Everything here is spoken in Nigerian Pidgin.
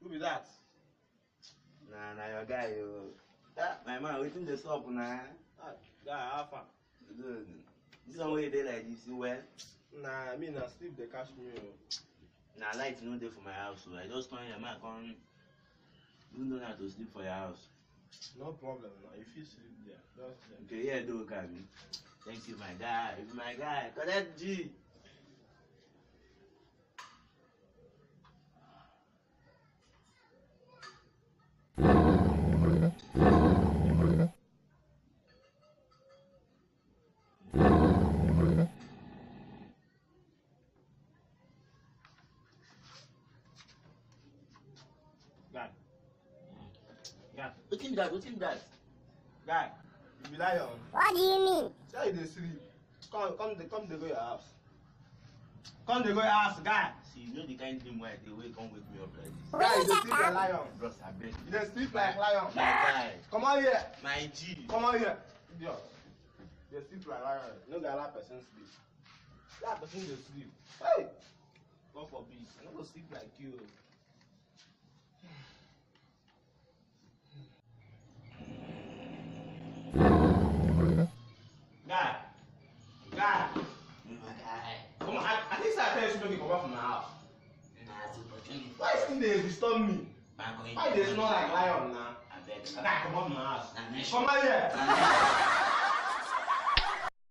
Who be that? Nah, your guy, yo. That my man, waiting the stop now. Guy, how far? This one way they like this, you well? Nah, I mean, I sleep the cash me. Nah, light no day for my house, so I just turn your man come. You don't have to sleep for your house. No problem, now. If you sleep there, just Okay, yeah, do Kabi. Thank you, my guy. My guy, correct G. Guy. Guy. What's that? Guy. You be lion. What do you mean? Say you dey sleep. Come, they go your house. Come, they go your house, guy. See, you know the kind of thing where they wake come wake me up like this. Guy, you dey sleep like lion. Bros, I beg. You dey sleep like lion. My guy, Come on here. my G. Come on here. Idiot. You dey sleep like lion. You no go allow person sleep. That person dey sleep. Hey. God forbid. I no go sleep like you. Guy. Guy. My guy. Come on. I think I tell you to come out from my house. Nah, it's opportunity. Why you still dey disturb me? Man, going Why you dey smell like lion now? I beg. Guy, come out from my house. Nah, Come out here.